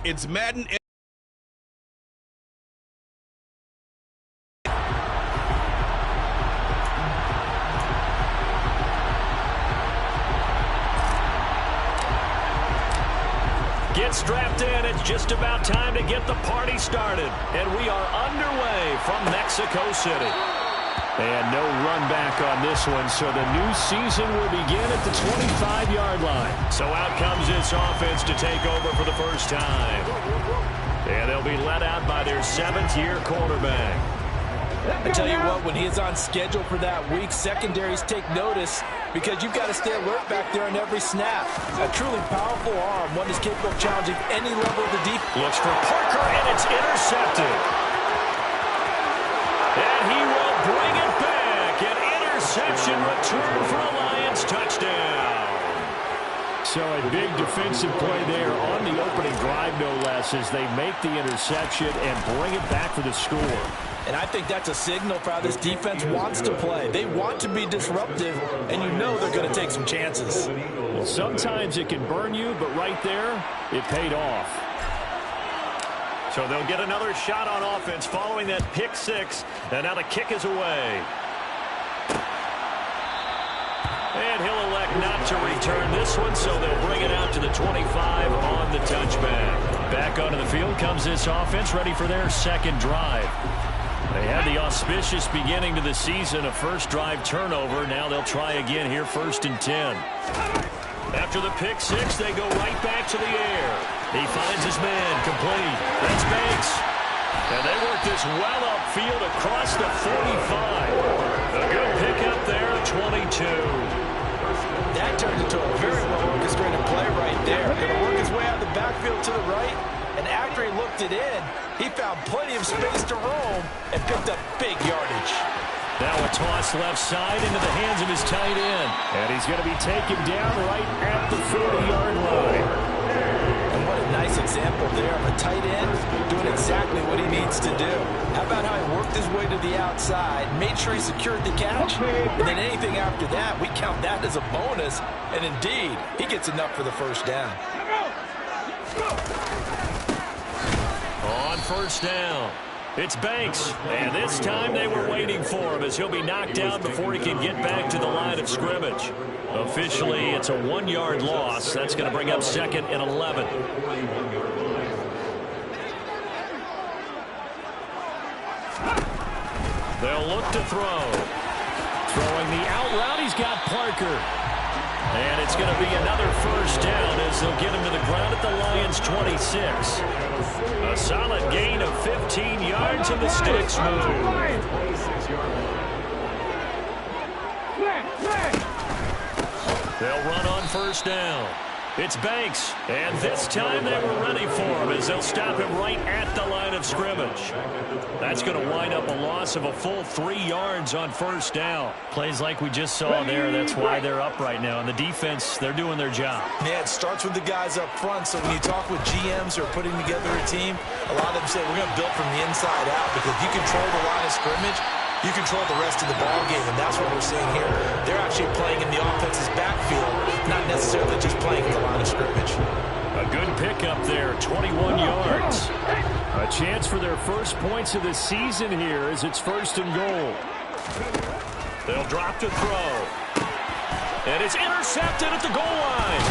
It's Madden. Get strapped in. It's just about time to get the party started. And we are underway from Mexico City. And no run back on this one, so the new season will begin at the 25-yard line. So out comes this offense to take over for the first time. And they'll be led out by their 7th-year quarterback. I tell you what, when he is on schedule for that week, secondaries take notice because you've got to stay alert back there on every snap. A truly powerful arm, one is capable of challenging any level of the defense. Looks for Parker, and it's intercepted. And he will bring it back. An interception return for a Lions touchdown. So a big defensive play there on the opening drive, no less, as they make the interception and bring it back for the score. And I think that's a signal for how this defense wants to play. They want to be disruptive, and you know they're going to take some chances. Well, sometimes it can burn you, but right there, it paid off. So they'll get another shot on offense following that pick six, and now the kick is away. And he'll elect not to return this one, so they'll bring it out to the 25 on the touchback. Back onto the field comes this offense, ready for their second drive. They had the auspicious beginning to the season, a first drive turnover. Now they'll try again here, 1st and 10. After the pick six, they go right back to the air. He finds his man, complete. That's Banks. And they work this well upfield across the 45. A good pickup there, 22. That turns into a very well-orchestrated play right there. Going to work his way out of the backfield to the right. And after he looked it in, he found plenty of space to roam and picked up big yardage. Now a toss left side into the hands of his tight end. And he's going to be taken down right at the 40-yard line. And what a nice example there of a tight end doing exactly what he needs to do. How about how he worked his way to the outside, made sure he secured the catch, and then anything after that, we count that as a bonus. And indeed, he gets enough for the first down. On first down, it's Banks. And this time they were waiting for him as he'll be knocked down before he can get back to the line of scrimmage. Officially, it's a 1-yard loss. That's going to bring up 2nd and 11. They'll look to throw. Throwing the out route, he's got Parker. And it's going to be another first down as they'll get him to the ground at the Lions' 26. A solid gain of 15 yards in the sticks move. They'll run on first down. It's Banks, and this time they were ready for him as they'll stop him right at the line of scrimmage. That's going to wind up a loss of a full 3 yards on first down. Plays like we just saw there, that's why they're up right now. And the defense, they're doing their job. Yeah, it starts with the guys up front, so when you talk with GMs who are putting together a team, a lot of them say we're going to build from the inside out because if you control the line of scrimmage, you control the rest of the ball game, and that's what we're seeing here. They're actually playing in the offense's backfield, not necessarily just playing in the line of scrimmage. A good pickup there, 21 yards. A chance for their first points of the season here as it's 1st and goal. They'll drop to throw. And it's intercepted at the goal line.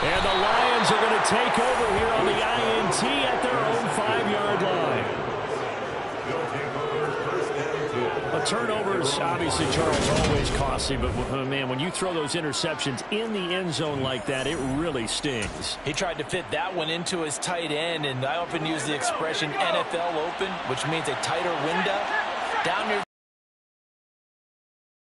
And the Lions are going to take over here on the INT at their own 5-yard line. Turnovers, obviously, Charles, always costly, but, man, when you throw those interceptions in the end zone like that, it really stings. He tried to fit that one into his tight end, and I often use the expression NFL open, which means a tighter window. Down near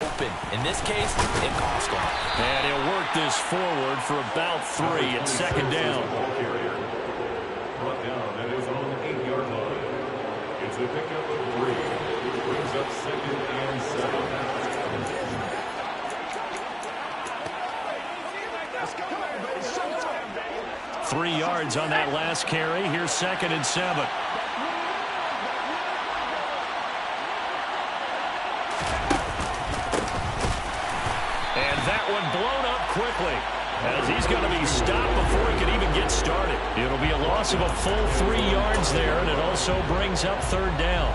open. In this case, it cost him. And he'll work this forward for about 3 at 2nd down. Brought down at his own 8-yard line. It's a pickup of 3. Brings up 2nd and 7. 3 yards on that last carry. Here's 2nd and 7. And that one blown up quickly. as he's going to be stopped before he can even get started. It'll be a loss of a full 3 yards there, and it also brings up third down.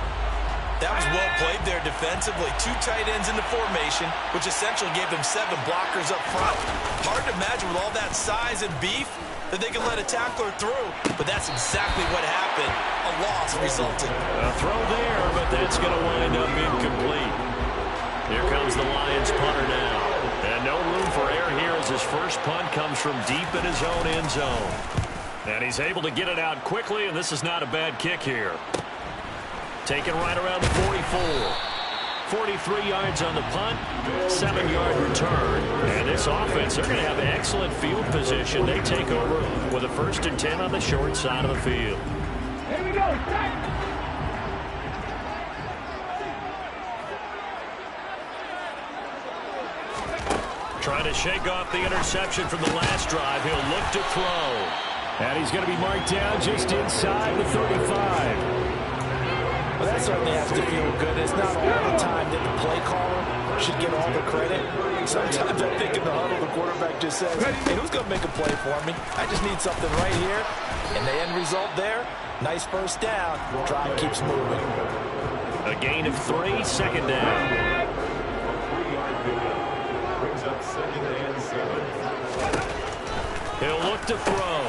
That was well played there defensively. 2 tight ends in the formation, which essentially gave them 7 blockers up front. Hard to imagine with all that size and beef that they can let a tackler through. But that's exactly what happened. A loss resulted. A throw there, but that's going to wind up incomplete. Here comes the Lions punter now. And no room for error here as his first punt comes from deep in his own end zone. And he's able to get it out quickly, and this is not a bad kick here. Taken right around the 44. 43 yards on the punt, 7-yard return. And this offense, they're going to have excellent field position. They take over with a 1st and 10 on the short side of the field. Here we go. Trying to shake off the interception from the last drive. He'll look to throw. And he's going to be marked down just inside the 35. Well, that certainly has to feel good. It's not all the time that the play caller should get all the credit. Sometimes I think in the huddle, the quarterback just says, hey, who's going to make a play for me? I just need something right here. And the end result there, nice first down. Drive keeps moving. A gain of 3, second down. Brings up 2nd and 7. He'll look to throw.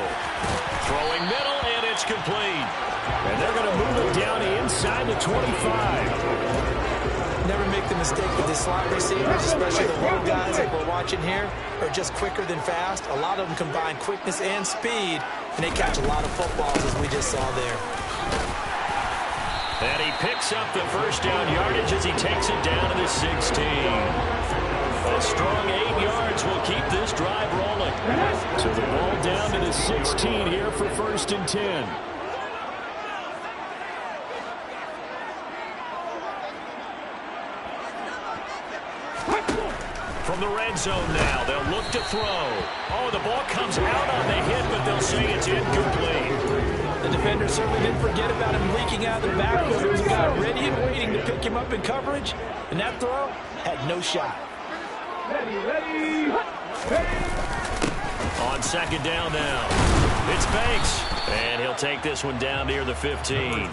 Throwing middle, and it's complete. And they're going to move it down inside the 25. Never make the mistake with the slot receivers, especially the long guys like we're watching here, are just quicker than fast. A lot of them combine quickness and speed, and they catch a lot of footballs, as we just saw there. And he picks up the first down yardage as he takes it down to the 16. A strong 8 yards will keep this drive rolling. So the ball down to the 16 here for 1st and 10. From the red zone now, they'll look to throw. Oh, the ball comes out on the hit, but they'll say it's incomplete. The defender certainly didn't forget about him leaking out of the backfield. There was a guy ready and waiting to pick him up in coverage, and that throw had no shot. Ready. On 2nd down now, it's Banks. And he'll take this one down near the 15.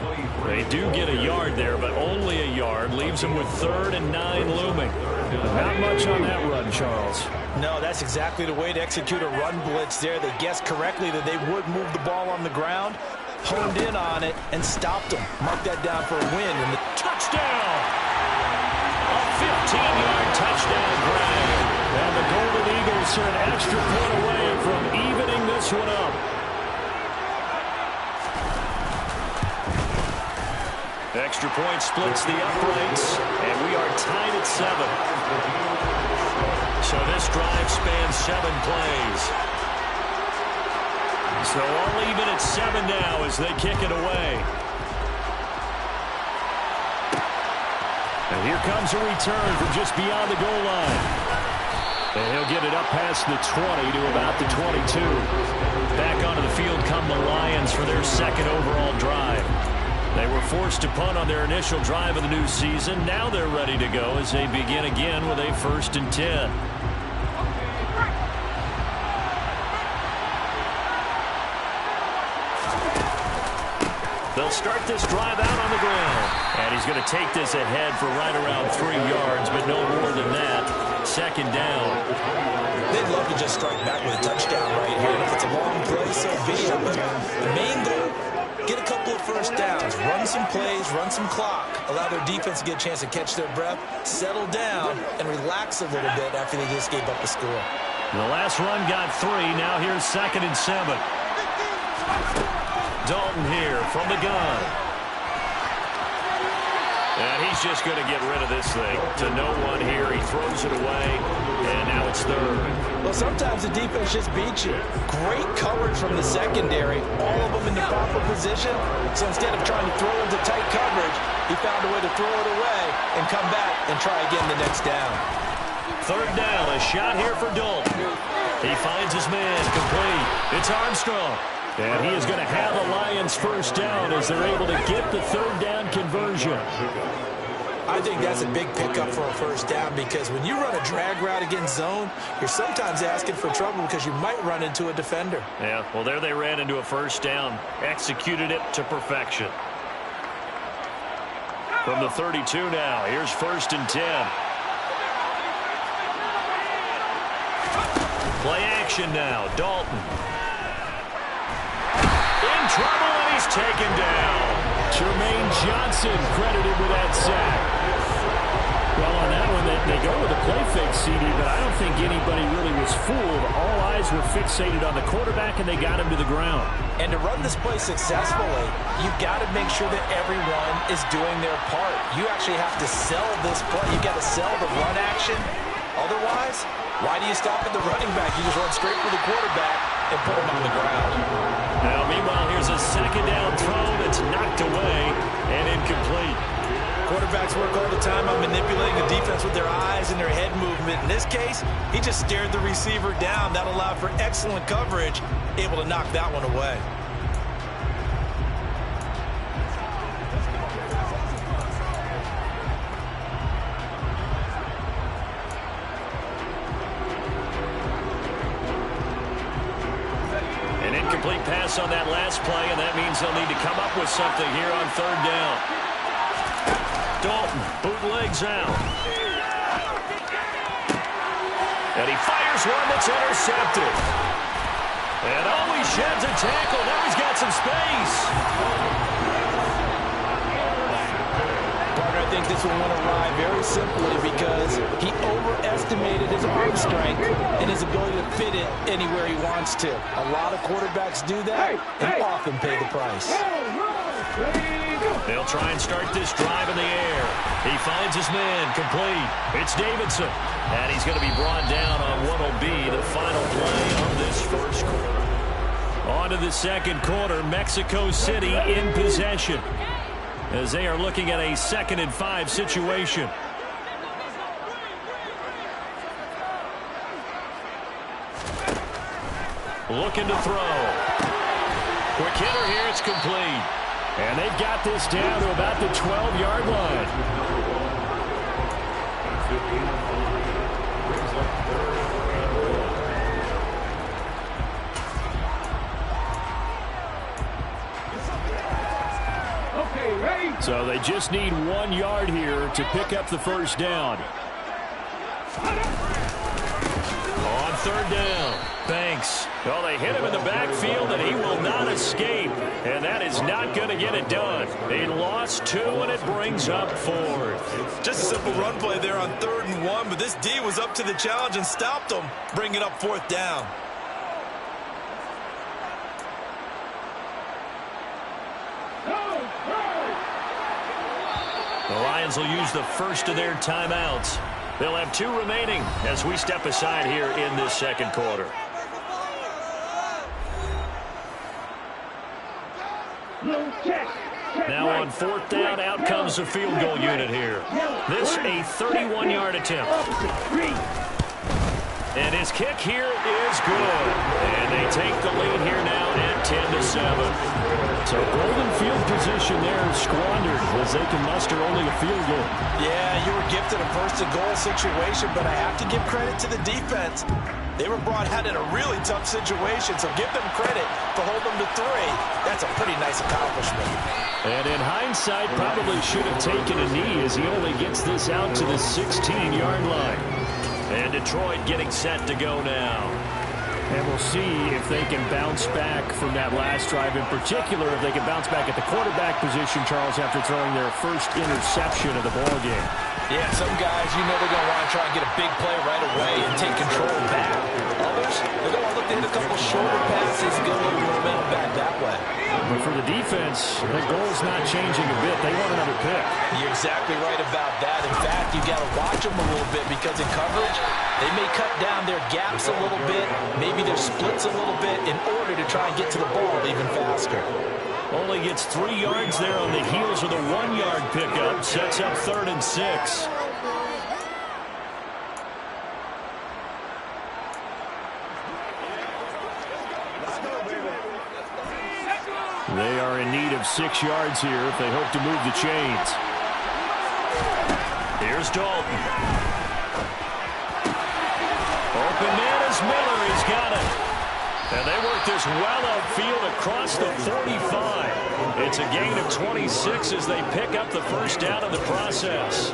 They do get a yard there, but only a yard. Leaves them with 3rd and 9 looming. Not much on that run, Charles. No, that's exactly the way to execute a run blitz there. They guessed correctly that they would move the ball on the ground, honed in on it, and stopped them. Mark that down for a win. And the touchdown! A 15-yard touchdown grab. And the Golden Eagles are an extra point away from evening this one up. Extra point splits the uprights, and we are tied at 7. So this drive spans 7 plays. So all even at 7 now as they kick it away. And here comes a return from just beyond the goal line. And he'll get it up past the 20 to about the 22. Back onto the field come the Lions for their 2nd overall drive. They were forced to punt on their initial drive of the new season. Now they're ready to go as they begin again with a 1st and 10. They'll start this drive out on the ground. And he's going to take this ahead for right around 3 yards, but no more than that. 2nd down. They'd love to just strike back with a touchdown right here. And if it's a long play, so be it. But the main goal, get a couple of first downs, run some plays, run some clock, allow their defense to get a chance to catch their breath, settle down, and relax a little bit after they just gave up the score. The last run got 3. Now here's 2nd and 7. Dalton here from the gun. And he's just going to get rid of this thing to no one here. He throws it away, and now it's 3rd. Well, sometimes the defense just beats you. Great coverage from the secondary, all of them in the proper position. So instead of trying to throw into tight coverage, he found a way to throw it away and come back and try again the next down. 3rd down, a shot here for Dalton. He finds his man, complete. It's Armstrong. And he is going to have a Lions 1st down as they're able to get the 3rd down conversion. I think that's a big pickup for a first down because when you run a drag route against zone, you're sometimes asking for trouble because you might run into a defender. Yeah, well, there they ran into a first down. Executed it to perfection. From the 32 now, here's 1st and 10. Play action now, Dalton. In trouble, and he's taken down. Jermaine Johnson credited with that sack. Well, on that one, they go with a play fake, CD, but I don't think anybody really was fooled. All eyes were fixated on the quarterback, and they got him to the ground. And to run this play successfully, you've got to make sure that everyone is doing their part. You actually have to sell this play. You've got to sell the run action. Otherwise, why do you stop at the running back? You just run straight for the quarterback and put him on the ground. Now, meanwhile, here's a 2nd down throw that's knocked away and incomplete. Quarterbacks work all the time on manipulating the defense with their eyes and their head movement. In this case, he just stared the receiver down. That allowed for excellent coverage, able to knock that one away. An incomplete pass on that last play, and that means they'll need to come up with something here on 3rd down. Dalton bootlegs out. And he fires one that's intercepted. And he sheds a tackle. Now he's got some space. Partner, I think this one went awry very simply because he overestimated his arm strength and his ability to fit it anywhere he wants to. A lot of quarterbacks do that and often pay the price. They'll try and start this drive in the air. He finds his man complete. It's Davidson. And he's going to be brought down on what will be the final play of this first quarter. On to the second quarter. Mexico City in possession as they are looking at a 2nd and 5 situation. Looking to throw. Quick hitter here. It's complete. And they've got this down to about the 12-yard line. Okay, ready? So they just need 1 yard here to pick up the first down. On 3rd down, Banks. Well, they hit him in the backfield, and he will not escape. And that is not going to get it done. They lost 2, and it brings up 4th. Just a simple run play there on 3rd and 1, but this D was up to the challenge and stopped him, bringing up 4th down. The Lions will use the first of their timeouts. They'll have 2 remaining as we step aside here in this second quarter. Now on 4th down, out comes the field goal unit here. This a 31-yard attempt. And his kick here is good. And they take the lead here now at 10-7. So golden field position there squandered as they can muster only a field goal. Yeah, you were gifted a first-and-goal situation, but I have to give credit to the defense. They were brought out in a really tough situation, so give them credit to hold them to 3. That's a pretty nice accomplishment. And in hindsight, probably should have taken a knee as he only gets this out to the 16-yard line. And Detroit getting set to go now. And we'll see if they can bounce back from that last drive. In particular, if they can bounce back at the quarterback position, Charles, after throwing their first interception of the ballgame. Yeah, some guys, you know they're going to want to try and get a big play right away and take control back. Others, they're going to look to hit a couple shorter passes and get a little momentum back that way. But for the defense, the goal's not changing a bit. They want another pick. You're exactly right about that. In fact, you've got to watch them a little bit because in coverage, they may cut down their gaps a little bit, maybe their splits a little bit in order to try and get to the ball even faster. Only gets 3 yards there on the heels of the 1-yard pickup. Sets up 3rd and 6. They are in need of 6 yards here if they hope to move the chains. Here's Dalton. Open man is Miller. He's got it. And they work this well upfield across the 45. It's a gain of 26 as they pick up the first down in the process.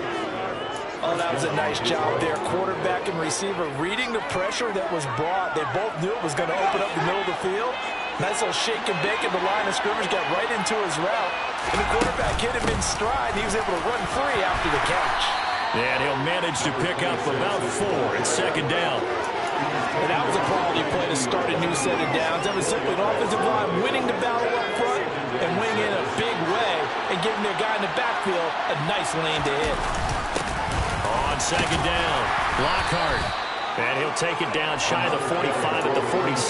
Oh, that was a nice job there. Quarterback and receiver reading the pressure that was brought. They both knew it was going to open up the middle of the field. Nice little shake and bake at the line of scrimmage, got right into his route. And the quarterback hit him in stride. He was able to run free after the catch. And he'll manage to pick up about 4 at second down. And that was a quality play to start a new set of downs. That was simply an offensive line winning the battle up front and winning in a big way and giving their guy in the backfield a nice lane to hit. On second down, Lockhart. And he'll take it down shy of the 45 at the 46.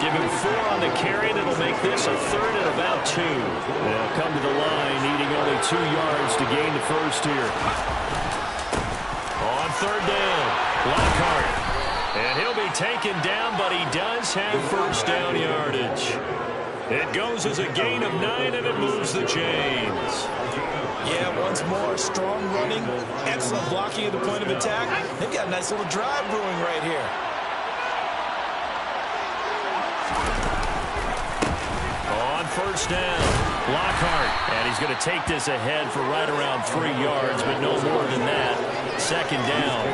Give him 4 on the carry, and it'll make this a third and about 2. They'll come to the line, needing only 2 yards to gain the first here. On third down, Lockhart. And he'll be taken down, but he does have first down yardage. It goes as a gain of 9, and it moves the chains. Yeah, once more, strong running, excellent blocking at the point of attack. They've got a nice little drive brewing right here. On first down, Lockhart. And he's going to take this ahead for right around 3 yards, but no more than that. Second down.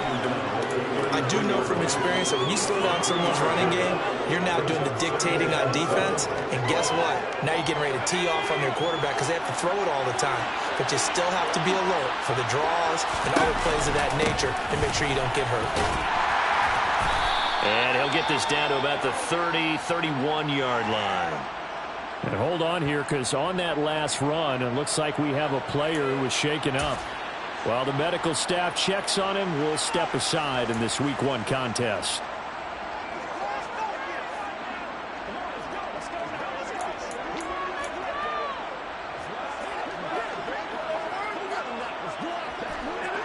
I do know from experience that when you slow down someone's running game, you're now doing the dictating on defense. And guess what? Now you're getting ready to tee off on their quarterback because they have to throw it all the time. But you still have to be alert for the draws and other plays of that nature and make sure you don't get hurt. And he'll get this down to about the 30, 31-yard line. And hold on here, because on that last run, it looks like we have a player who was shaken up. While the medical staff checks on him, we'll step aside in this Week 1 contest.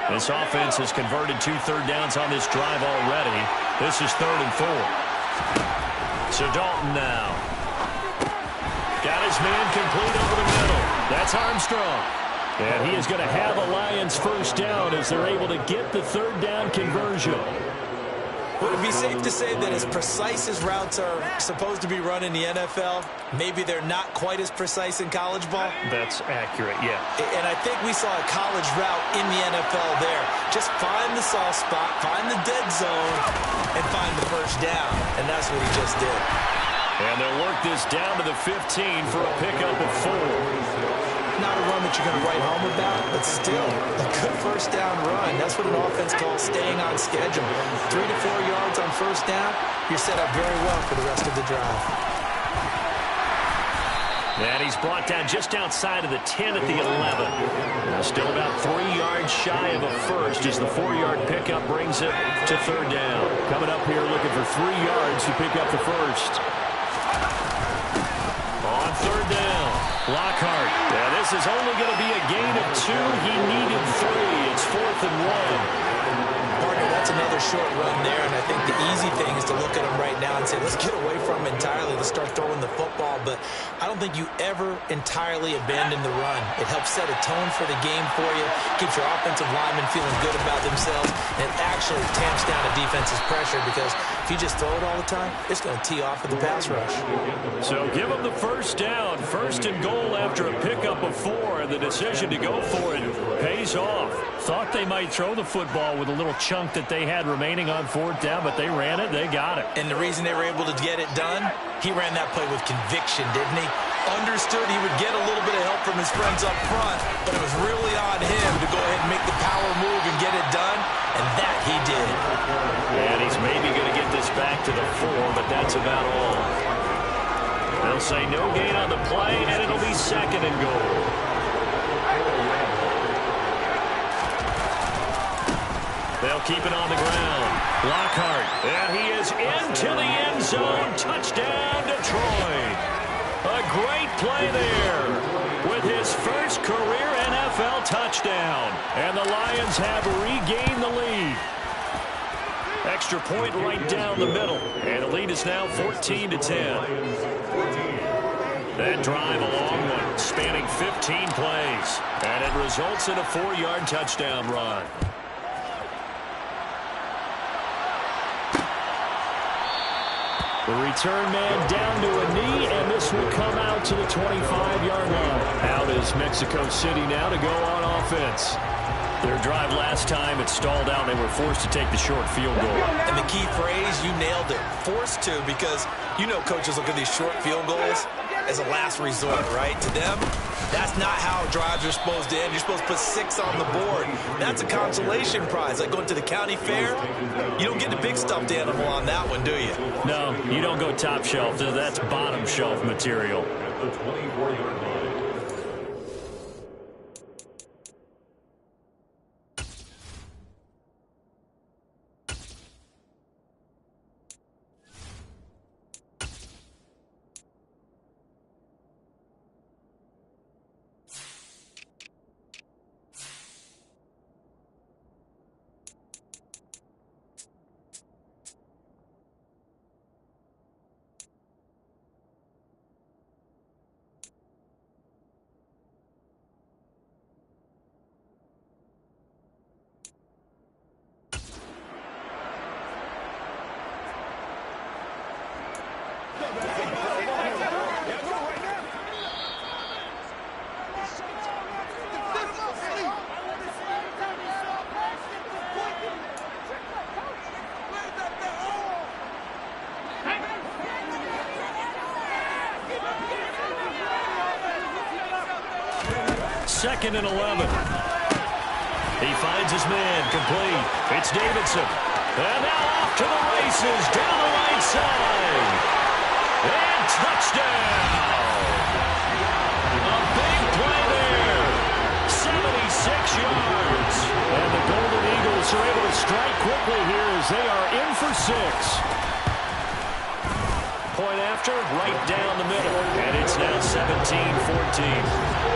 This offense has converted 2 third downs on this drive already. This is 3rd and 4. So Dalton now. Got his man complete over the middle. That's Armstrong. And he is going to have a Lions first down as they're able to get the 3rd down conversion. Would it be safe to say that as precise as routes are supposed to be run in the NFL, maybe they're not quite as precise in college ball? That's accurate, yeah. And I think we saw a college route in the NFL there. Just find the soft spot, find the dead zone, and find the first down. And that's what he just did. And they'll work this down to the 15 for a pickup of 4. Not a run that you're going to write home about, but still a good first down run. That's what an offense calls staying on schedule. 3 to 4 yards on first down, you're set up very well for the rest of the drive. And he's brought down just outside of the 10 at the 11. Now still about 3 yards shy of a first as the 4-yard pickup brings it to 3rd down. Coming up here looking for 3 yards to pick up the first. On 3rd down, Lockhart. Yeah, this is only going to be a gain of 2. He needed 3. It's 4th and 1. Partner, that's another short run there, and I think the easy thing is to look at him right now and say, let's get away from him entirely. Let's start throwing the football, but I don't think you ever entirely abandon the run. It helps set a tone for the game for you, keeps your offensive linemen feeling good about themselves, and it actually tamps down a defense's pressure because if you just throw it all the time, it's going to tee off with the pass rush. So give him the first down, 1st and goal after a pickup of 4, and the decision to go for it pays off. Thought they might throw the football with a little chunk that they had remaining on 4th down, but they ran it, they got it. And the reason they were able to get it done, he ran that play with conviction, didn't he? Understood he would get a little bit of help from his friends up front, but it was really on him to go ahead and make the power move and get it done, and that he did. And he's maybe going to get this back to the 4, but that's about all. They'll say no gain on the play, and it'll be 2nd and goal. They'll keep it on the ground. Lockhart, and he is into the end zone. Touchdown, Detroit. A great play there with his first career NFL touchdown. And the Lions have regained the lead. Extra point right down the middle. And the lead is now 14-10. That drive, a long one, spanning 15 plays. And it results in a 4-yard touchdown run. The return man down to a knee, and this will come out to the 25-yard line. Out is Mexico City now to go on offense. Their drive last time, it stalled out. They were forced to take the short field goal. And the key phrase, you nailed it, forced to, because you know coaches look at these short field goals as a last resort, right? To them, that's not how drives are supposed to end. You're supposed to put 6 on the board. That's a consolation prize. Like going to the county fair, you don't get the big stuffed animal on that one, do you? No, you don't go top shelf. That's bottom shelf material. At the 24-yard line. Second and 11. He finds his man, complete. It's Davidson. And now off to the races, down the right side. And touchdown. A big play there. 76 yards. And the Golden Eagles are able to strike quickly here as they are in for 6. Point after, right down the middle. And it's now 17-14.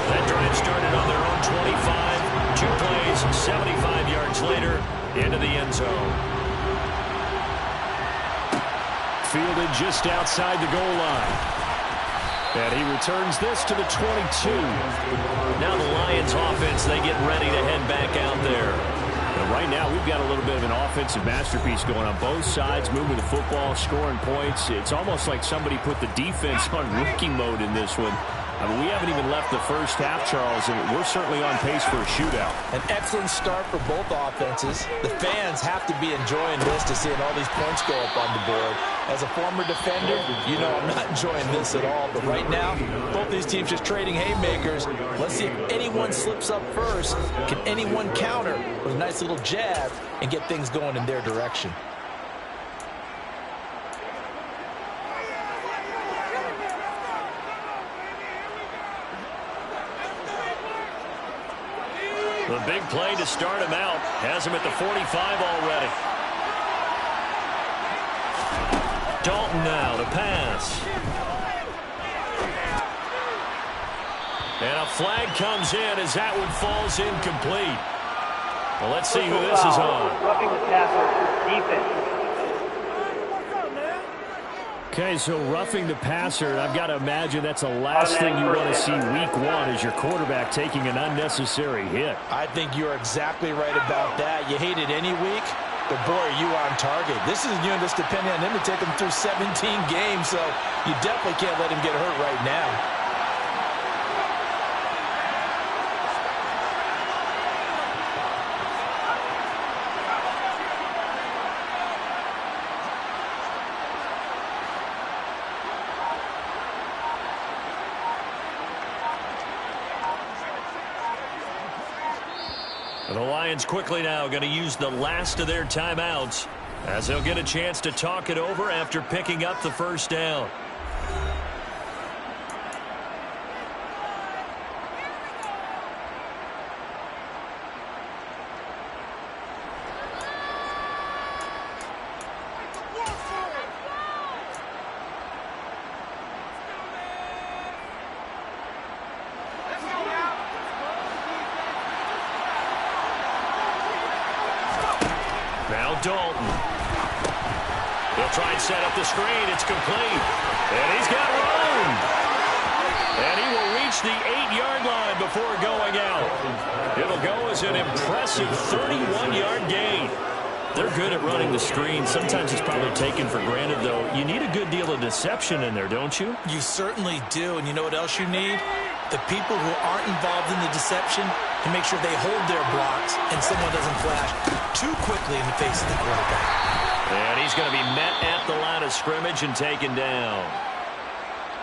That drive started on their own 25. 2 plays, 75 yards later, into the end zone. Fielded just outside the goal line. And he returns this to the 22. Now the Lions offense, they get ready to head back out there. And right now, we've got a little bit of an offensive masterpiece going on both sides, moving the football, scoring points. It's almost like somebody put the defense on rookie mode in this one. I mean, we haven't even left the first half, Charles, and we're certainly on pace for a shootout. An excellent start for both offenses. The fans have to be enjoying this to seeing all these points go up on the board. As a former defender, you know I'm not enjoying this at all. But right now, both these teams just trading haymakers. Let's see if anyone slips up first. Can anyone counter with a nice little jab and get things going in their direction? The big play to start him out has him at the 45 already. Dalton now to pass. And a flag comes in as that one falls incomplete. Well, let's see who this is on. Roughing the passer, defense. Okay, so roughing the passer, I've got to imagine that's the last thing you want to see week 1 as your quarterback taking an unnecessary hit. I think you're exactly right about that. You hate it any week, but boy, are you on target. This is a unit that's depending on him to take him through 17 games, so you definitely can't let him get hurt right now. The Lions quickly now going to use the last of their timeouts as they'll get a chance to talk it over after picking up the first down. Dalton. He'll try and set up the screen. It's complete. And he's got room. And he will reach the 8-yard line before going out. It'll go as an impressive 31-yard gain. They're good at running the screen. Sometimes it's probably taken for granted, though. You need a good deal of deception in there, don't you? You certainly do. And you know what else you need? The people who aren't involved in the deception to make sure they hold their blocks and someone doesn't flash too quickly in the face of the quarterback. And he's going to be met at the line of scrimmage and taken down.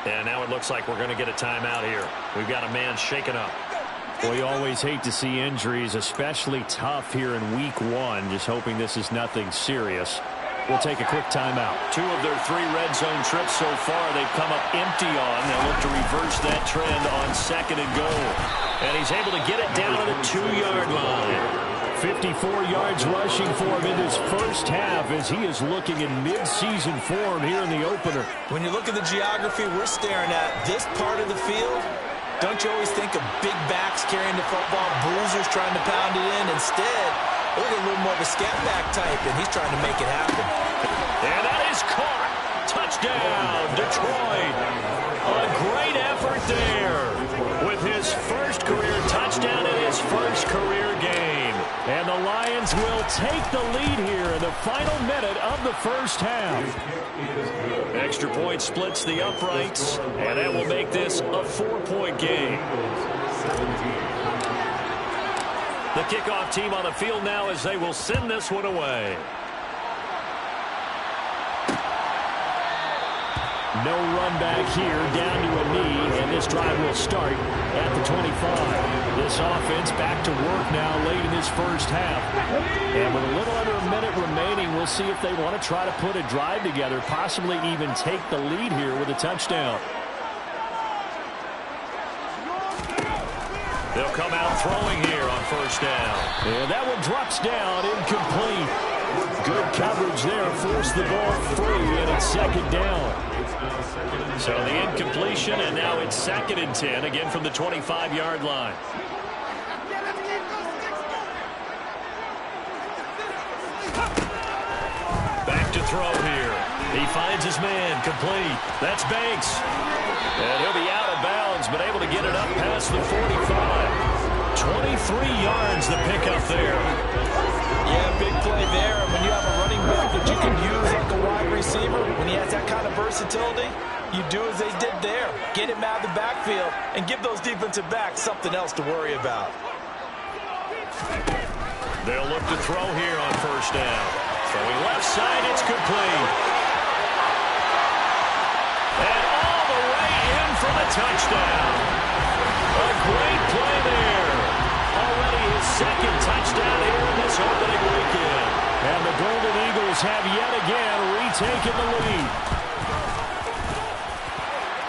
And now it looks like we're going to get a timeout here. We've got a man shaken up. Well, you always hate to see injuries, especially tough here in week 1. Just hoping this is nothing serious. We'll take a quick timeout. 2 of their 3 red zone trips so far they've come up empty on. They'll look to reverse that trend on 2nd and goal. And he's able to get it down to the 2-yard line. 54 yards rushing for him in this first half as he is looking in mid-season form here in the opener. When you look at the geography we're staring at, this part of the field, don't you always think of big backs carrying the football, bruisers trying to pound it in? Instead, look at a little more of a scat back type, and he's trying to make it happen. And that is caught. Touchdown, Detroit. A great effort there with his first career touchdown in his first career game. And the Lions will take the lead here in the final minute of the first half. Extra point splits the uprights, and that will make this a 4-point game. The kickoff team on the field now as they will send this one away. No run back here, down to a knee, and this drive will start at the 25. This offense back to work now late in this first half. And with a little under a minute remaining, we'll see if they want to try to put a drive together, possibly even take the lead here with a touchdown. They'll come out throwing here on first down. And that one drops down, incomplete. Good coverage there, forced the ball free, and it's 2nd down. So the incompletion, and now it's 2nd and 10, again from the 25-yard line. Back to throw here. He finds his man, complete. That's Banks. And he'll be out of bounds, but able to get it up past the 45. 23 yards the pickup there. Yeah, big play there. And when you have a running back that you can use like a wide receiver, when he has that kind of versatility, you do as they did there. Get him out of the backfield and give those defensive backs something else to worry about. They'll look to throw here on first down. Throwing left side, it's complete. And all the way in for the touchdown. A great play there. Already his 2nd touchdown here in this opening weekend. And the Golden Eagles have yet again retaken the lead.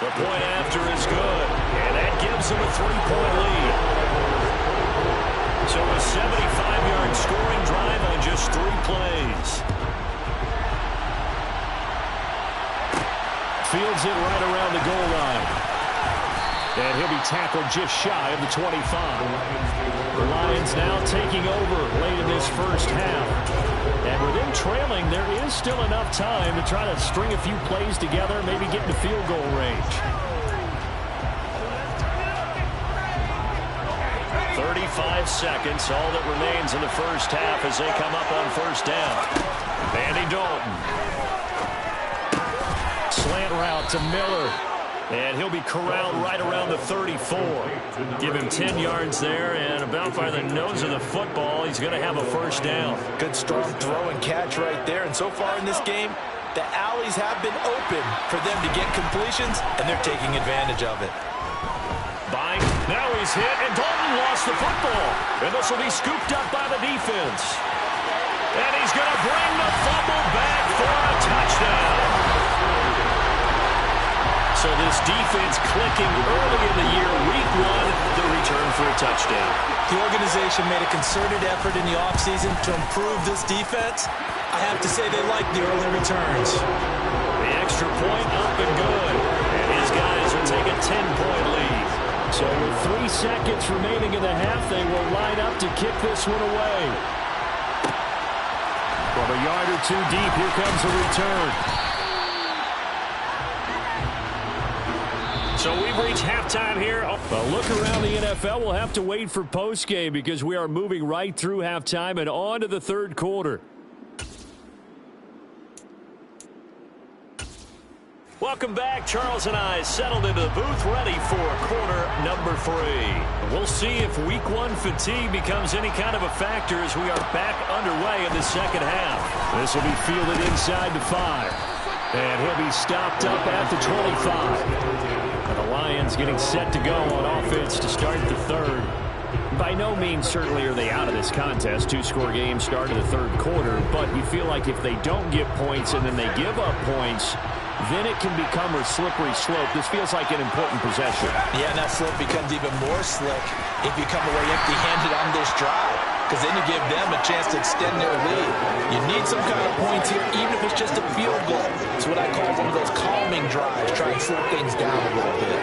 The point after is good, and that gives them a 3-point lead. So a 75-yard scoring drive on just 3 plays. Fields it right around the goal line. And he'll be tackled just shy of the 25. The Lions now taking over late in this first half. And with them trailing, there is still enough time to try to string a few plays together, maybe get into field goal range. 35 seconds, all that remains in the first half as they come up on first down. Andy Dalton. Slant route to Miller. And he'll be corralled right around the 34. Give him 10 yards there, and about by the nose of the football, he's going to have a first down. Good strong throw and catch right there. And so far in this game, the alleys have been open for them to get completions, and they're taking advantage of it. Now he's hit, and Dalton lost the football. And this will be scooped up by the defense. And he's going to bring the fumble back for a touchdown. So this defense clicking early in the year, week 1, the return for a touchdown. The organization made a concerted effort in the offseason to improve this defense. I have to say they like the early returns. The extra point up and good. And his guys will take a 10-point lead. So with 3 seconds remaining in the half, they will line up to kick this one away. Well, A yard or two deep. Here comes the return. So we've reached halftime here. A look around the NFL. We'll have to wait for postgame because we are moving right through halftime and on to the third quarter. Welcome back. Charles and I settled into the booth ready for quarter number 3. We'll see if week 1 fatigue becomes any kind of a factor as we are back underway in the second half. This will be fielded inside the 5. And he'll be stopped up at the 25. And the Lions getting set to go on offense to start the third. By no means certainly are they out of this contest. 2-score game start of the third quarter. But you feel like if they don't get points and then they give up points, then it can become a slippery slope. This feels like an important possession. Yeah, and that slope becomes even more slick if you come away empty-handed on this drive, because then you give them a chance to extend their lead. You need some kind of points here, even if it's just a field goal. It's what I call one of those calming drives, try and slow things down a little bit.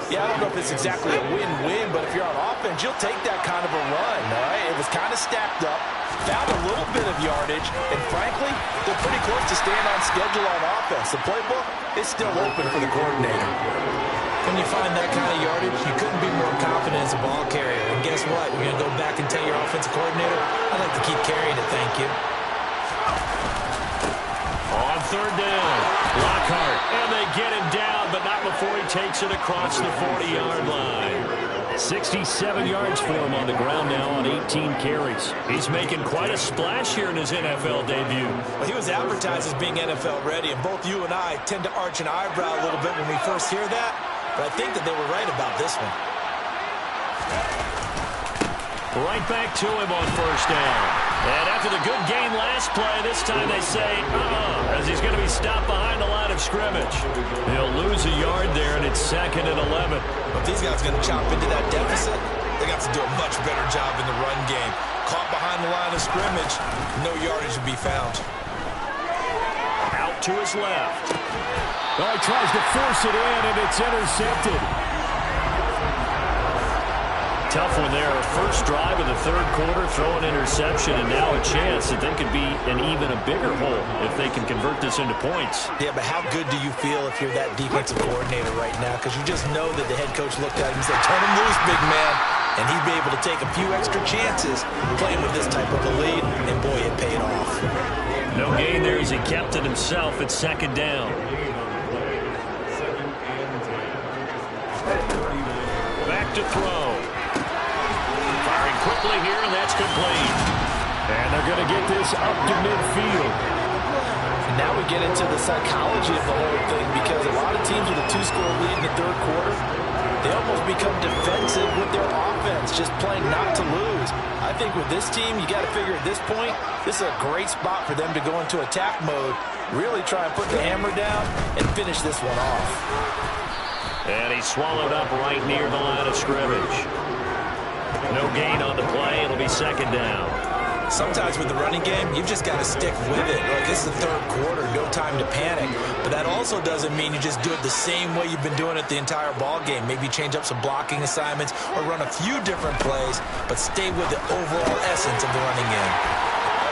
Yeah, I don't know if it's exactly a win-win, but if you're on offense, you'll take that kind of a run, all right? It was kind of stacked up, found a little bit of yardage, and frankly, they're pretty close to staying on schedule on offense. The playbook is still open for the coordinator. When you find that kind of yardage, you couldn't be more confident as a ball carrier. And guess what? You're going to go back and tell your offensive coordinator, I'd like to keep carrying it, thank you. On third down, Lockhart, and they get him down, but not before he takes it across the 40-yard line. 67 yards for him on the ground now on 18 carries. He's making quite a splash here in his NFL debut. Well, he was advertised as being NFL ready, and both you and I tend to arch an eyebrow a little bit when we first hear that, but I think that they were right about this one. Right back to him on first down. And after the good game last play, this time they say, as he's going to be stopped behind the line of scrimmage. They'll lose a yard there, and it's 2nd and 11. If these guys are going to chop into that deficit, they got to do a much better job in the run game. Caught behind the line of scrimmage, no yardage to be found. Out to his left. Oh, he tries to force it in, and it's intercepted. Tough one there. First drive of the third quarter, throw an interception, and now a chance that they could be in even a bigger hole if they can convert this into points. Yeah, but how good do you feel if you're that defensive coordinator right now? Because you just know that the head coach looked at him and said, turn him loose, big man. And he'd be able to take a few extra chances playing with this type of a lead, and boy, it paid off. No gain there as he kept it himself at 2nd down. Back to throw. Quickly here, and that's complete. And they're going to get this up to midfield. And now we get into the psychology of the whole thing, because a lot of teams with a 2-score lead in the third quarter, they almost become defensive with their offense, just playing not to lose. I think with this team, you got to figure at this point, this is a great spot for them to go into attack mode, really try and put the hammer down and finish this one off. And he's swallowed up right near the line of scrimmage. No gain on the play. It'll be 2nd down. Sometimes with the running game, you've just got to stick with it. Like, this is the third quarter, no time to panic. But that also doesn't mean you just do it the same way you've been doing it the entire ball game. Maybe change up some blocking assignments or run a few different plays, but stay with the overall essence of the running game.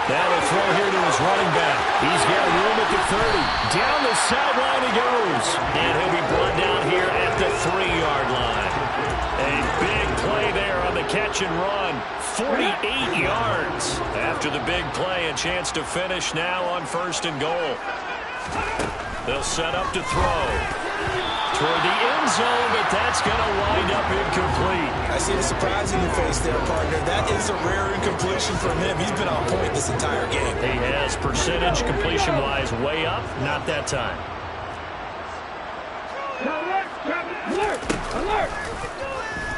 Now a throw here to his running back. He's got room at the 30. Down the sideline he goes. And he'll be brought down here at the 3-yard line. A big play there on the catch and run. 48 yards. After the big play, a chance to finish now on 1st and goal. They'll set up to throw. Toward the end zone, but that's going to wind up incomplete. I see the surprise in your face there, partner. That is a rare incompletion from him. He's been on point this entire game. He has percentage completion-wise way up. Not that time. Alert!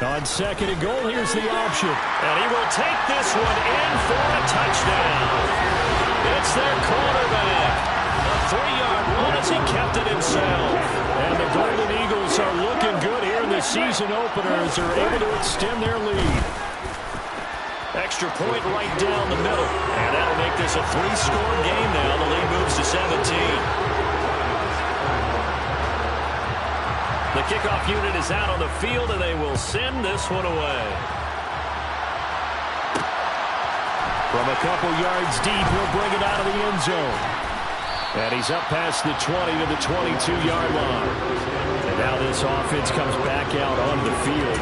On 2nd and goal, here's the option. And he will take this one in for a touchdown. It's their quarterback. A 3-yard run as he kept it himself. And the Golden Eagles are looking good here in the season opener as they're able to extend their lead. Extra point right down the middle. And that'll make this a 3-score game now. The lead moves to 17. The kickoff unit is out on the field, and they will send this one away. From a couple yards deep, he'll bring it out of the end zone. And he's up past the 20 to the 22-yard line. And now this offense comes back out onto the field.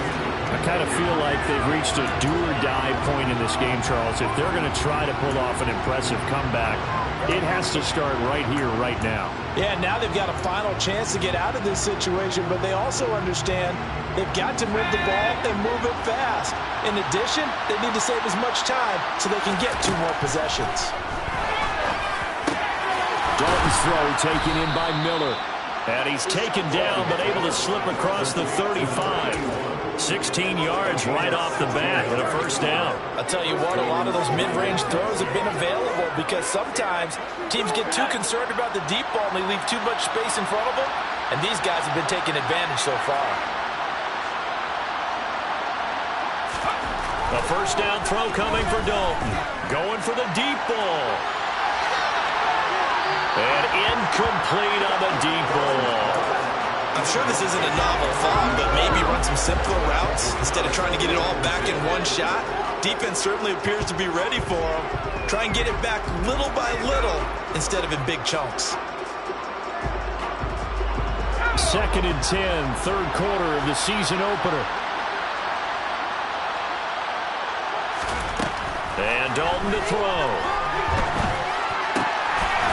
I kind of feel like they've reached a do-or-die point in this game, Charles. If they're going to try to pull off an impressive comeback, it has to start right here, right now. Yeah, now they've got a final chance to get out of this situation, but they also understand they've got to move the ball and move it fast. In addition, they need to save as much time so they can get 2 more possessions. Dalton's throw taken in by Miller. And he's taken down, but able to slip across the 35. 16 yards right off the bat and a first down. I'll tell you what, a lot of those mid-range throws have been available because sometimes teams get too concerned about the deep ball and they leave too much space in front of them. And these guys have been taking advantage so far. A first down throw coming for Dalton. Going for the deep ball. And incomplete on the deep ball. I'm sure this isn't a novel thought, but maybe run some simpler routes instead of trying to get it all back in one shot. Defense certainly appears to be ready for him. Try and get it back little by little instead of in big chunks. 2nd and 10, third quarter of the season opener. And Dalton to throw.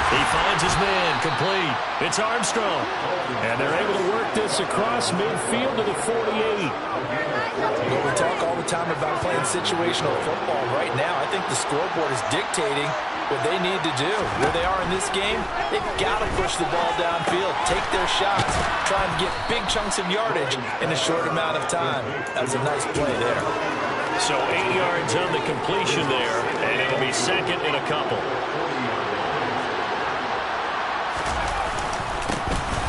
He finds his man, complete. It's Armstrong. And they're able to work this across midfield to the 48. Well, we talk all the time about playing situational football. Right now, I think the scoreboard is dictating what they need to do. Where they are in this game, they've got to push the ball downfield, take their shots, try and get big chunks of yardage in a short amount of time. That was a nice play there. So 8 yards on the completion there, and it'll be second and a couple.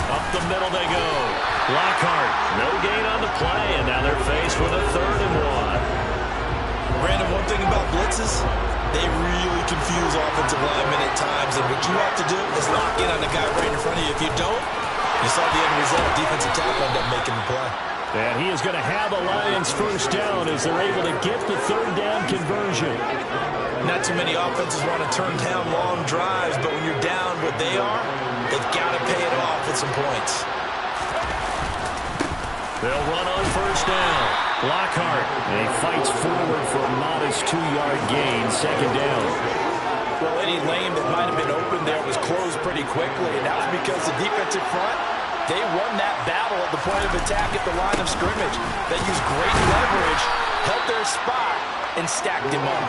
Up the middle they go. Lockhart, no gain on the play, and now they're faced with a 3rd and 1. Brandon, one thing about blitzes, they really confuse offensive linemen at times, and what you have to do is lock in on the guy right in front of you. If you don't, you saw the end result. Defensive tackle ended up making the play. And he is going to have a Lions first down as they're able to get the 3rd down conversion. Not too many offenses want to turn down long drives, but when you're down what they are, they've got to pay it off with some points. They'll run on first down. Lockhart, and he fights forward for a modest 2-yard gain, 2nd down. Well, any lane that might have been open there was closed pretty quickly, and that was because the defensive front, they won that battle at the point of attack at the line of scrimmage. They used great leverage, held their spot, and stacked him up.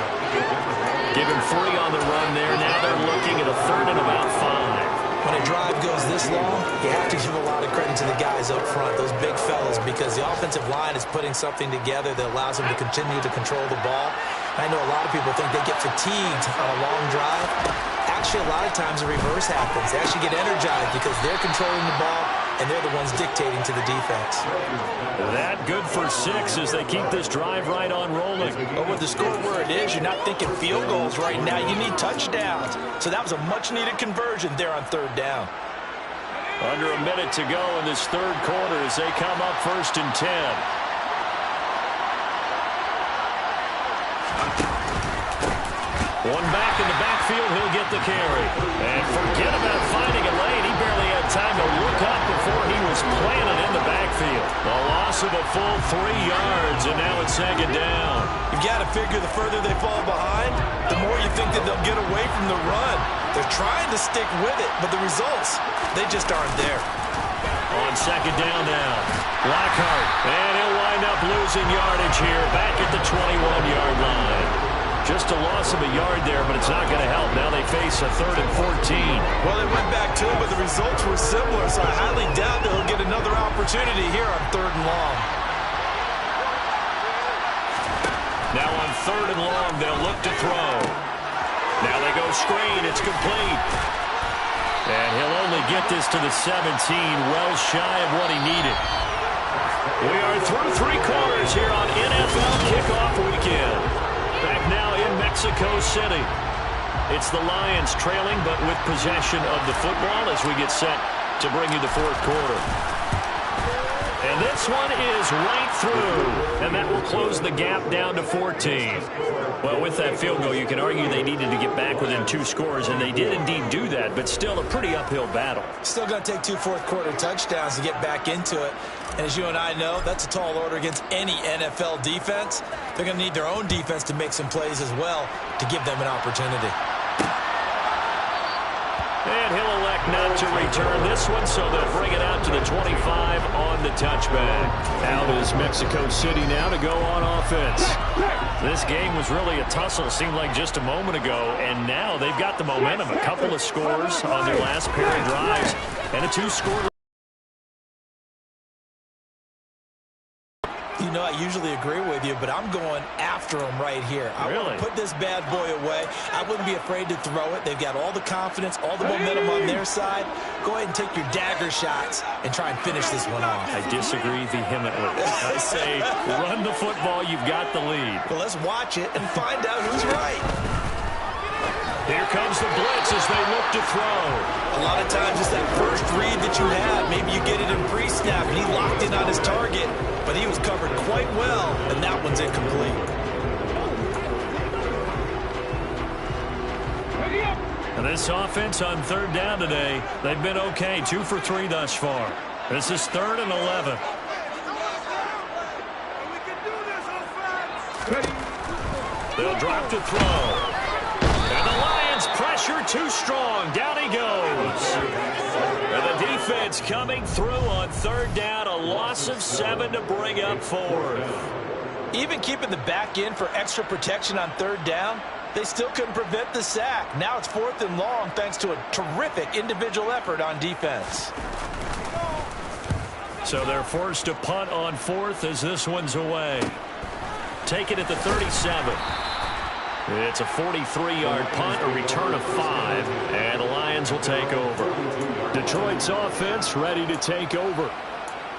Give him 3 on the run there. Now they're looking at a 3rd and about 5. When a drive goes this long, you have to give a lot of credit to the guys up front, those big fellas, because the offensive line is putting something together that allows them to continue to control the ball. I know a lot of people think they get fatigued on a long drive. Actually, a lot of times the reverse happens. They actually get energized because they're controlling the ball, and they're the ones dictating to the defense. That good for 6 as they keep this drive right on rolling. But with the score where it is, you're not thinking field goals right now. You need touchdowns. So that was a much-needed conversion there on 3rd down. Under a minute to go in this 3rd quarter as they come up 1st and 10. One back in the backfield, he'll get the carry. And forget about finding a lane. He barely had time to look up before he was planted in the backfield. A loss of a full 3 yards, and now it's 2nd down. You've got to figure the further they fall behind, the more you think that they'll get away from the run. They're trying to stick with it, but the results, they just aren't there. On 2nd down now, Lockhart, and he'll wind up losing yardage here back at the 21-yard line. Just a loss of a yard there, but it's not going to help. Now they face a 3rd and 14. Well, they went back to it, but the results were similar, so I highly doubt that he'll get another opportunity here on 3rd and long. Now on 3rd and long, they'll look to throw. Now they go screen. It's complete. And he'll only get this to the 17, well shy of what he needed. We are through 3 quarters here on NFL Kickoff Weekend. Back now in Mexico City. It's the Lions trailing, but with possession of the football as we get set to bring you the 4th quarter. And this this one is right through, and that will close the gap down to 14. Well, with that field goal, you can argue they needed to get back within 2 scores, and they did indeed do that, but still a pretty uphill battle. Still going to take 2 fourth-quarter touchdowns to get back into it. And as you and I know, that's a tall order against any NFL defense. They're going to need their own defense to make some plays as well to give them an opportunity. And he'll elect not to return this one, so they'll bring it out to the 25 on the touchback. Out is Mexico City now to go on offense. This game was really a tussle, seemed like just a moment ago, and now they've got the momentum. A couple of scores on their last pair of drives, and a 2-score. You know, I usually agree with you, but I'm going after him right here. I want to put this bad boy away. I wouldn't be afraid to throw it. They've got all the confidence, all the momentum on their side. Go ahead and take your dagger shots and try and finish this one off. I disagree vehemently. I say run the football. You've got the lead. Well, let's watch it and find out who's right. Here comes the blitz as they look to throw. A lot of times it's that first read that you have. Maybe you get it in pre-snap, and he locked in on his target, but he was covered quite well, and that one's incomplete. And this offense on 3rd down today, they've been okay. 2 for 3 thus far. This is 3rd and 11. They'll drop to throw. And the Lions pressure too strong. Down he goes. And the defense coming through on 3rd down. A loss of 7 to bring up 4th. Even keeping the back in for extra protection on 3rd down, they still couldn't prevent the sack. Now it's 4th and long thanks to a terrific individual effort on defense. So they're forced to punt on 4th as this one's away. Take it at the 37. It's a 43-yard punt, a return of 5, and the Lions will take over. Detroit's offense ready to take over.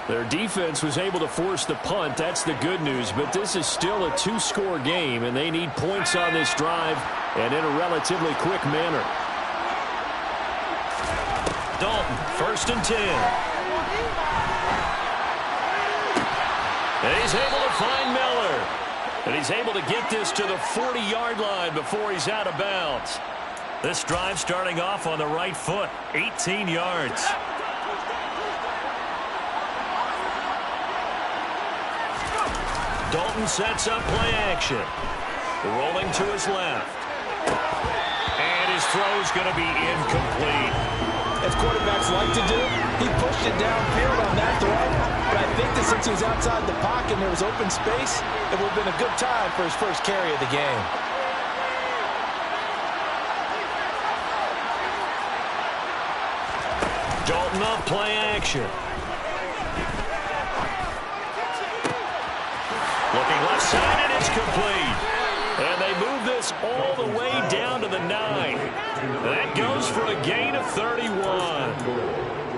Their defense was able to force the punt. That's the good news, but this is still a 2-score game, and they need points on this drive and in a relatively quick manner. Dalton, 1st and 10. And he's able to find Miller. And he's able to get this to the 40-yard line before he's out of bounds. This drive starting off on the right foot, 18 yards. Dalton sets up play action. Rolling to his left. And his throw's going to be incomplete. As quarterbacks like to do, he pushed it downfield on that throw. But I think that since he was outside the pocket and there was open space, it would have been a good time for his first carry of the game. Dalton up play action. Looking left side, and it's complete. And they move this all the way down to the 9. That goes for a gain of 31.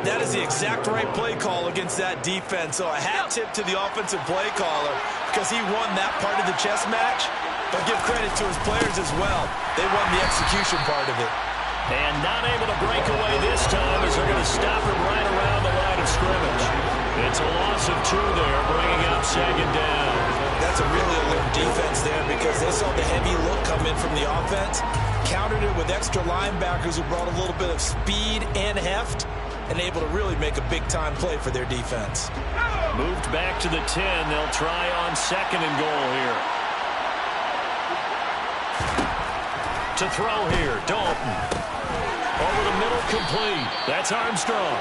That is the exact right play call against that defense. So a hat tip to the offensive play caller because he won that part of the chess match. But give credit to his players as well. They won the execution part of it. And not able to break away this time as they're going to stop him right around the line of scrimmage. It's a loss of 2 there, bringing up 2nd down. That's a really alert defense there because they saw the heavy look come in from the offense, countered it with extra linebackers who brought a little bit of speed and heft, and able to really make a big-time play for their defense. Moved back to the 10. They'll try on 2nd and goal here. To throw here, Dalton. Over the middle, complete. That's Armstrong.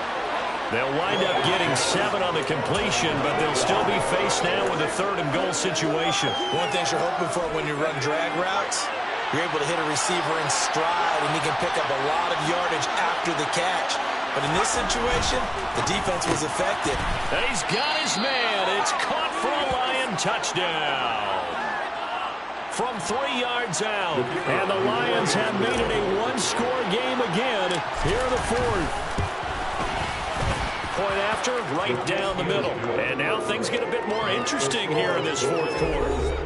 They'll wind up getting 7 on the completion, but they'll still be faced now with a 3rd and goal situation. One thing you're hoping for when you run drag routes, you're able to hit a receiver in stride, and he can pick up a lot of yardage after the catch. But in this situation, the defense was effective. And he's got his man. It's caught for a Lion touchdown. From 3 yards out. And the Lions have made it a 1-score game again here in the 4th. Point after, right down the middle. And now things get a bit more interesting here in this 4th quarter.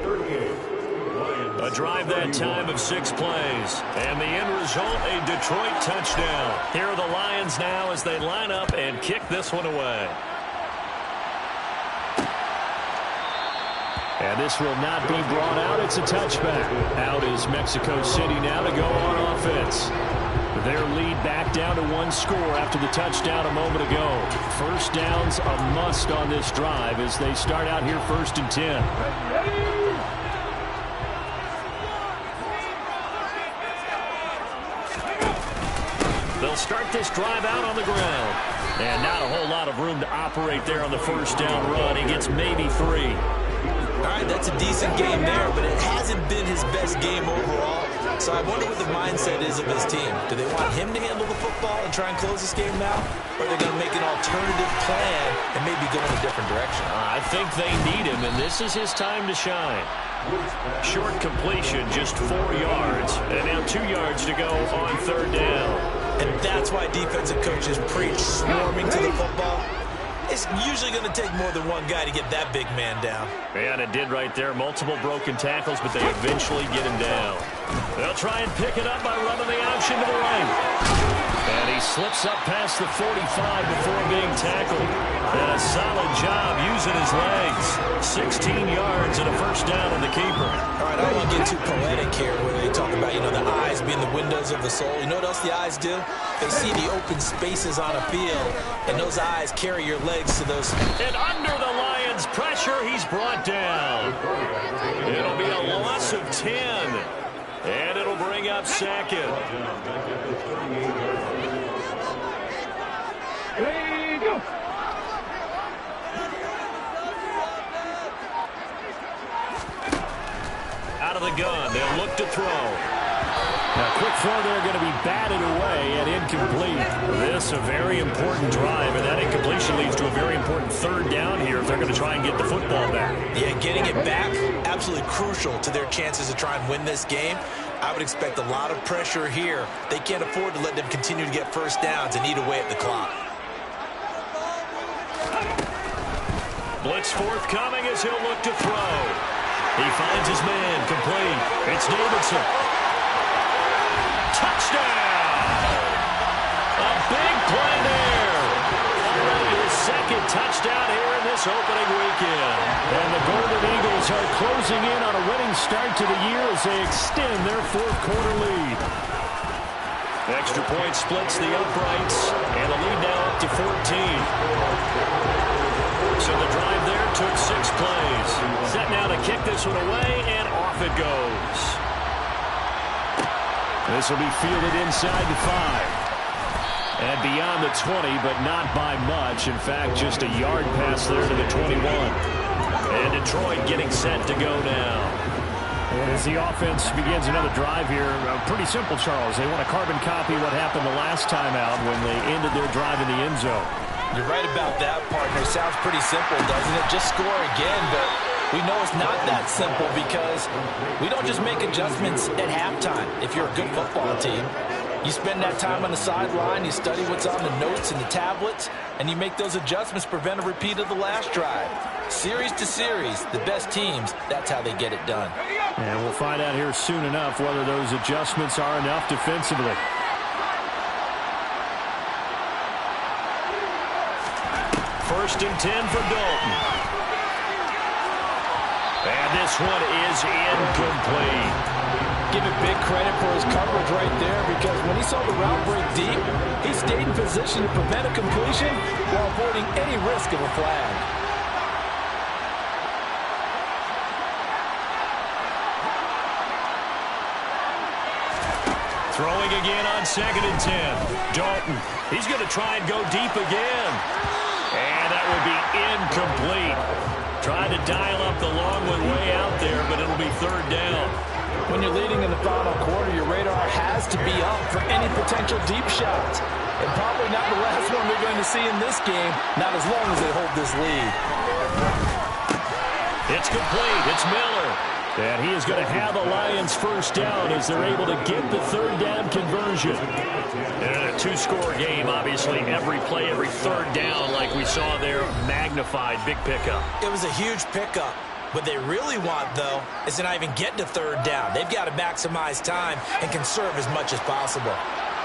A drive that time of 6 plays. And the end result, a Detroit touchdown. Here are the Lions now as they line up and kick this one away. And this will not be brought out. It's a touchback. Out is Mexico City now to go on offense. Their lead back down to 1 score after the touchdown a moment ago. First down's a must on this drive as they start out here 1st and 10. They'll start this drive out on the ground. And not a whole lot of room to operate there on the first down run. He gets maybe 3. All right, that's a decent game there, but it hasn't been his best game overall. So I wonder what the mindset is of his team. Do they want him to handle the football and try and close this game now? Or are they going to make an alternative plan and maybe go in a different direction? I think they need him, and this is his time to shine. Short completion, just 4 yards. And now 2 yards to go on 3rd down. And that's why defensive coaches preach swarming to the football. It's usually going to take more than one guy to get that big man down. And it did right there. Multiple broken tackles, but they eventually get him down. They'll try and pick it up by running the option to the right. And he slips up past the 45 before being tackled. And a solid job using his legs. 16 yards and a first down on the keeper. All right, I don't want to get too poetic here where they talk about, the eyes being the windows of the soul. You know what else the eyes do? They see the open spaces on a field, and those eyes carry your legs to those. And under the Lions' pressure, he's brought down. It'll be a loss of 10. And it'll bring up 2nd. Hey, go. Out of the gun, they'll look to throw. Now, quick throw there going to be batted away and incomplete. This a very important drive, and that incompletion leads to a very important 3rd down here if they're going to try and get the football back. Yeah, getting it back, absolutely crucial to their chances to try and win this game. I would expect a lot of pressure here. They can't afford to let them continue to get first downs and eat away at the clock. Blitz forthcoming as he'll look to throw. He finds his man, complete. It's Davidson. Touchdown! A big play there. Already his 2nd touchdown here in this opening weekend. And the Golden Eagles are closing in on a winning start to the year as they extend their 4th quarter lead. Extra point splits the uprights, and the lead now up to 14. So the drive there took 6 plays. Set now to kick this one away, and off it goes. This will be fielded inside the 5. And beyond the 20, but not by much. In fact, just a yard pass there to the 21. And Detroit getting set to go now. And as the offense begins another drive here, pretty simple, Charles. They want to carbon copy what happened the last time out when they ended their drive in the end zone. You're right about that, partner. Sounds pretty simple, doesn't it? Just score again, but we know it's not that simple because we don't just make adjustments at halftime. If you're a good football team, you spend that time on the sideline, you study what's on the notes and the tablets, and you make those adjustments to prevent a repeat of the last drive. Series to series, the best teams, that's how they get it done. And we'll find out here soon enough whether those adjustments are enough defensively. First and 10 for Dalton. And this one is incomplete. Give it big credit for his coverage right there because when he saw the route break deep, he stayed in position to prevent a completion while avoiding any risk of a flag. Throwing again on 2nd and 10. Dalton, he's going to try and go deep again. And that will be incomplete. Tried to dial up the long one way out there, but it'll be 3rd down. When you're leading in the final quarter, your radar has to be up for any potential deep shots. And probably not the last one we're going to see in this game, not as long as they hold this lead. It's complete. It's Miller. And he is going to have the Lions first down as they're able to get the 3rd down conversion. And a 2-score game, obviously, every play, every 3rd down, like we saw there, magnified, big pickup. It was a huge pickup. What they really want, though, is to not even get to 3rd down. They've got to maximize time and conserve as much as possible.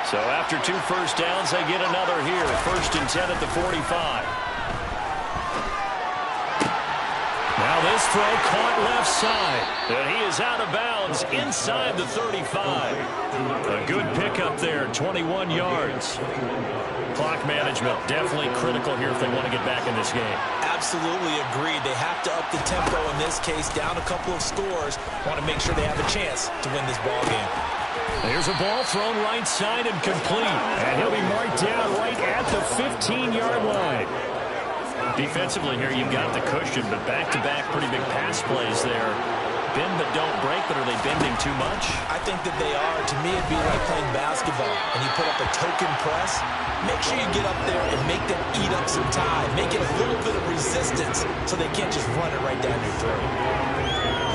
So after 2 first downs, they get another here. 1st and 10 at the 45. Now this throw caught left side. And he is out of bounds inside the 35. A good pickup there, 21 yards. Clock management definitely critical here if they want to get back in this game. Absolutely agreed. They have to up the tempo in this case, down a couple of scores. Want to make sure they have a chance to win this ball game. Here's a ball thrown right side and complete. And he'll be marked down right at the 15-yard line. Defensively here, you've got the cushion, but back-to-back pretty big pass plays there. Bend but don't break, but are they bending too much? I think that they are. To me, it'd be like playing basketball, and you put up a token press. Make sure you get up there and make them eat up some time. Make it a little bit of resistance so they can't just run it right down your throat.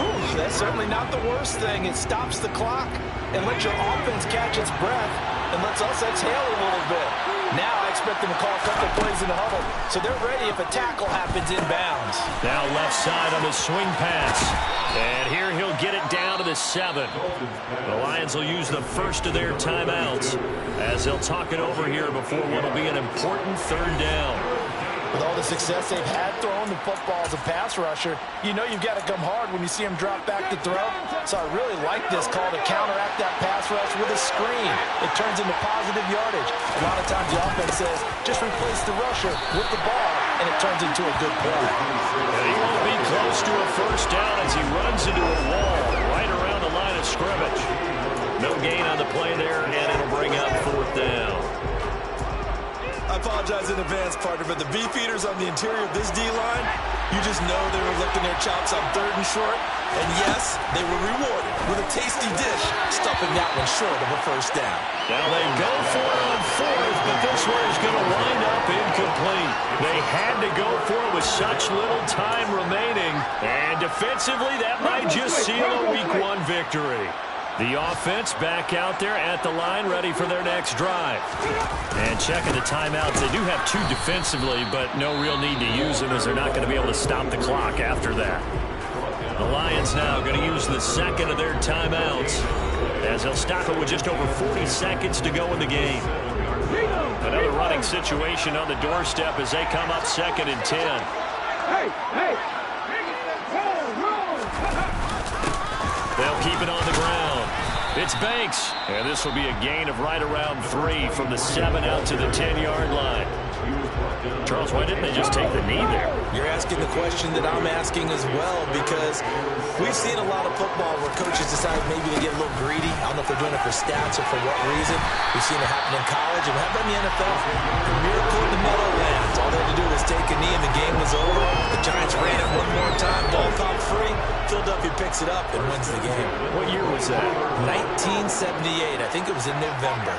Ooh, that's certainly not the worst thing. It stops the clock and lets your offense catch its breath and lets us exhale a little bit. Now I expect them to call a couple plays in the huddle, so they're ready if a tackle happens inbounds. Now left side on the swing pass. And here he'll get it down to the 7. The Lions will use the first of their timeouts as they'll talk it over here before what will be an important 3rd down. With all the success they've had throwing the football as a pass rusher, you know you've got to come hard when you see him drop back to throw. So I really like this call to counteract that pass rush with a screen. It turns into positive yardage. A lot of times the offense says, just replace the rusher with the ball, and it turns into a good play. And he won't be close to a first down as he runs into a wall right around the line of scrimmage. No gain on the play there, and it'll bring up 4th down. I apologize in advance, partner, but the beefeaters on the interior of this D-line, you just know they were lifting their chops on 3rd and short. And yes, they were rewarded with a tasty dish, stuffing that one short of a first down. Now they go for it on 4th, but this one is going to wind up incomplete. They had to go for it with such little time remaining. And defensively, that might just seal a Week 1 victory. The offense back out there at the line, ready for their next drive. And checking the timeouts, they do have 2 defensively, but no real need to use them as they're not going to be able to stop the clock after that. The Lions now going to use the 2nd of their timeouts as they'll stop it with just over 40 seconds to go in the game. Another running situation on the doorstep as they come up 2nd and 10. Hey! They'll keep it on the ground. It's Banks. And this will be a gain of right around 3 from the 7 out to the 10-yard line. Charles, why didn't they just take the knee there? You're asking the question that I'm asking as well, because we've seen a lot of football where coaches decide maybe they get a little greedy. I don't know if they're doing it for stats or for what reason. We've seen it happen in college, and how about in the NFL? The miracle in the Meadowlands. All they had to do was take a knee and the game was over. The Giants ran it one more time, ball popped free. Philadelphia picks it up and wins the game. What year was that? 1978. I think it was in November.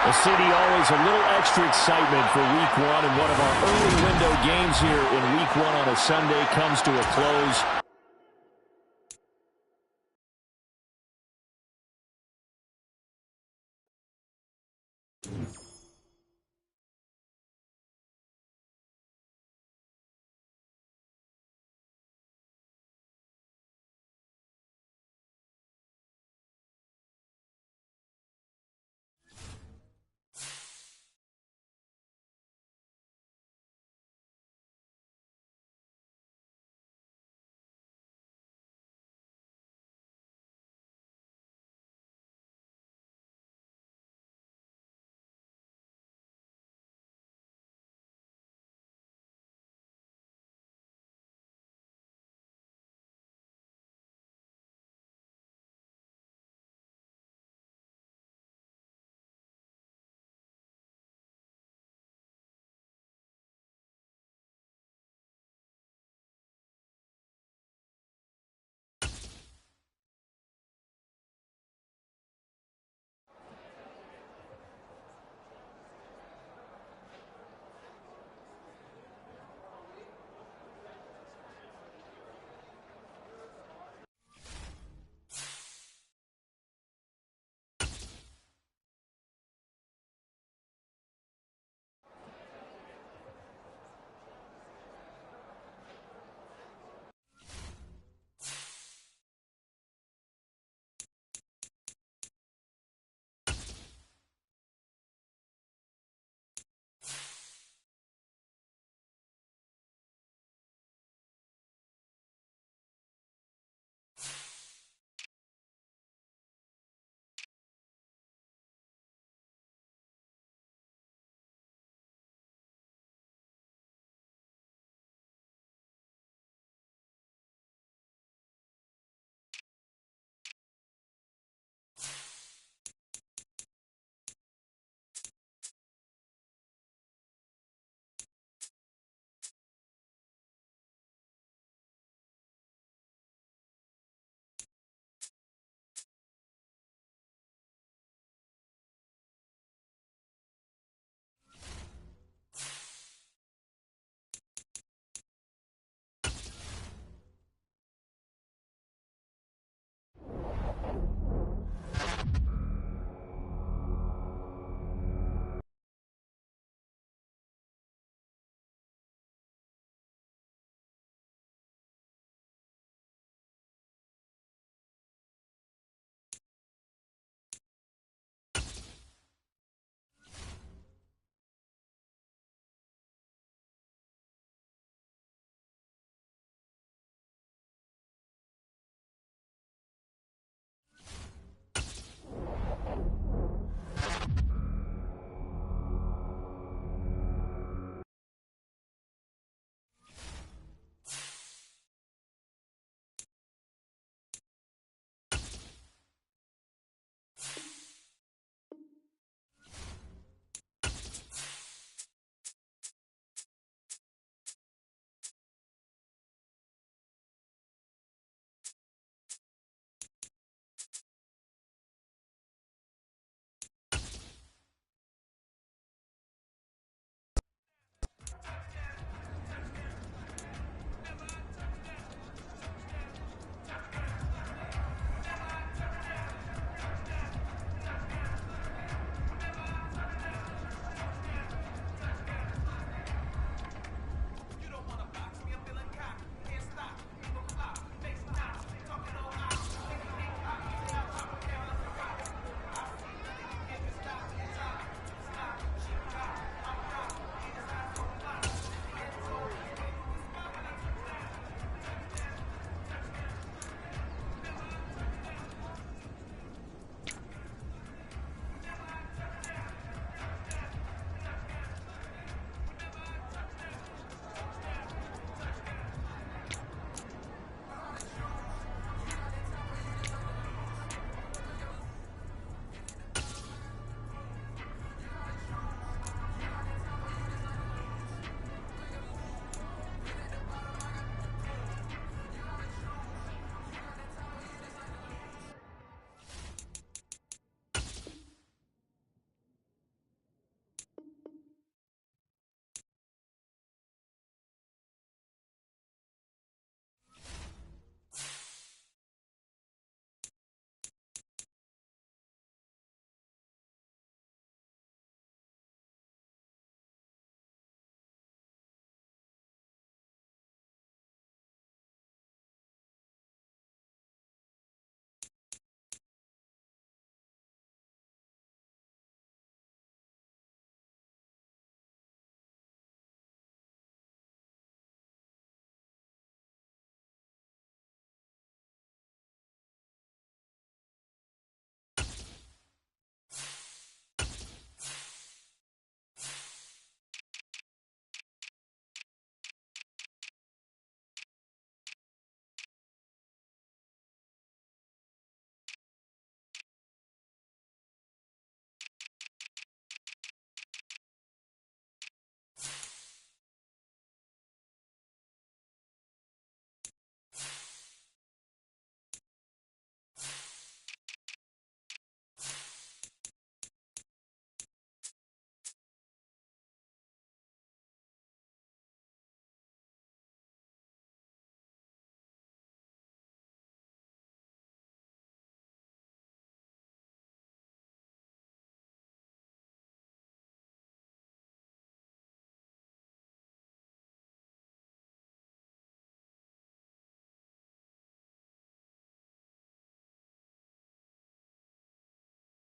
Well, CD, always a little extra excitement for Week 1, and one of our early window games here in Week 1 on a Sunday comes to a close.